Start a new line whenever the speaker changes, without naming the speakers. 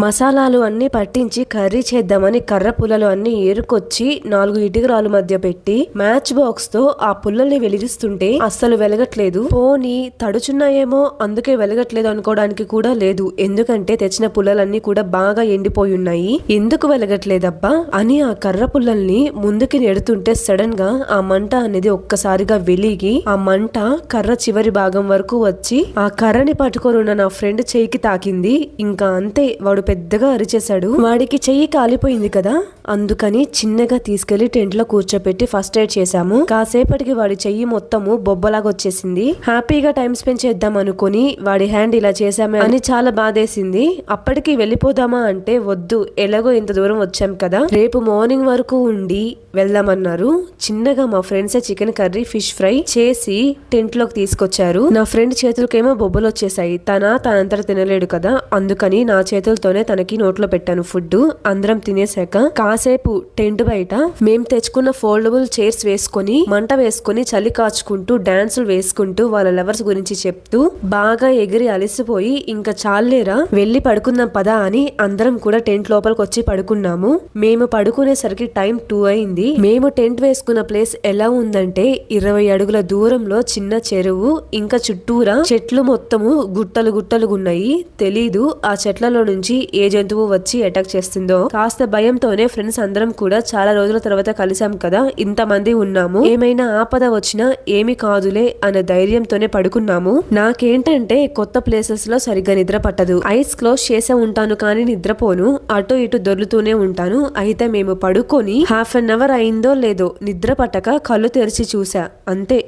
మసాలాలు అన్ని పట్టించి కర్రీ చేద్దామని కర్ర పుల్లలు అన్ని ఏరుకొచ్చి 4 ఇటుకరాలు మధ్య పెట్టి మ్యాచ్ బాక్స్ తో ఆ పుల్లల్ని వెలిగిస్తుంటే అస్సలు వెలగట్లేదు. పోనీ తడుచున్నాయేమో అందుకే వెలగట్లేదు అనుకోవడానికి కూడా లేదు. ఎందుకంటే తెచ్చిన పుల్లలన్నీ కూడా బాగా ఎండిపోయి ఉన్నాయి. ఎందుకు వెలగట్లేదబ్బా అని ఆ కర్ర పుల్లల్ని ముందుకి నెడుతుంటే సడన్ గా ఆ మంట అనేది ఒక్కసారిగా వెలిగి ఆ మంట కర్ర చివరి భాగం వరకు వచ్చి ఆ కర్రని పట్టుకొని ఉన్న నా ఫ్రెండ్ చెయ్యికి తాకింది. ఇంకా అంతే, వాడు పెద్దగా అరిచేశాడు. వాడికి చెయ్యి కాలిపోయింది కదా, అందుకని చిన్నగా తీసుకెళ్లి టెంట్ లో కూర్చోపెట్టి ఫస్ట్ ఎయిడ్ చేశాము. కాసేపటికి వాడి చెయ్యి మొత్తము బొబ్బలాగా వచ్చేసింది. హ్యాపీగా టైం స్పెండ్ చేద్దాం అనుకుని వాడి హ్యాండ్ ఇలా చేశామే అని చాలా బాధేసింది. అప్పటికి వెళ్ళిపోదామా అంటే వద్దు, ఎలాగో ఇంత దూరం వచ్చాం కదా, రేపు మార్నింగ్ వరకు ఉండి వెళ్దామన్నారు. చిన్నగా మా friends chicken curry, fish fry చేసి టెంట్ లోకి తీసుకొచ్చారు. నా ఫ్రెండ్ చేతులకేమో బొబ్బలు వచ్చేసాయి. తనంతట తినలేడు కదా, అందుకని నా చేతులతోనే తనకి నోట్లో పెట్టాను ఫుడ్. అందరం తినేసాక కాసేపు టెంట్ బయట మేం తెచ్చుకున్న ఫోల్డబుల్ చైర్స్ వేసుకొని మంట వేసుకొని చలి కాచుకుంటూ డాన్సులు వేసుకుంటూ వాళ్ళ లవర్స్ గురించి చెప్తూ బాగా ఎగిరి అలిసిపోయి ఇంకా చాలేరా వెళ్లి పడుకుందాం పదా అని అందరం కూడా టెంట్ లోపలికి వచ్చి పడుకున్నాము. మేము పడుకునేసరికి టైం 2 అయింది. మేము టెంట్ వేసుకున్న ప్లేస్ ఎలా ఉందంటే 20 అడుగుల దూరంలో చిన్న చెరువు, ఇంకా చుట్టూరా చెట్లు మొత్తము గుట్టలు గుట్టలు ఉన్నాయి. తెలీదు ఆ చెట్లలో నుంచి ఏ జంతువు వచ్చి అటాక్ చేస్తుందో. కాస్త భయంతోనే ఫ్రెండ్స్ అందరం కూడా చాలా రోజుల తర్వాత కలిసాం కదా, ఇంతమంది ఉన్నాము, ఏమైనా ఆపద వచ్చినా ఏమి కాదులే అనే ధైర్యంతోనే పడుకున్నాము. నాకేంటంటే కొత్త ప్లేసెస్ లో సరిగ్గా నిద్ర పట్టదు. ఐస్ క్లోజ్ చేసే ఉంటాను కానీ నిద్రపోను, అటు ఇటు దొర్లుతూనే ఉంటాను. అయితే మేము పడుకొని హాఫ్ అన్ అవర్ అయిందో లేదో నిద్ర పట్టక కళ్ళు తెరిచి చూసా, అంతే.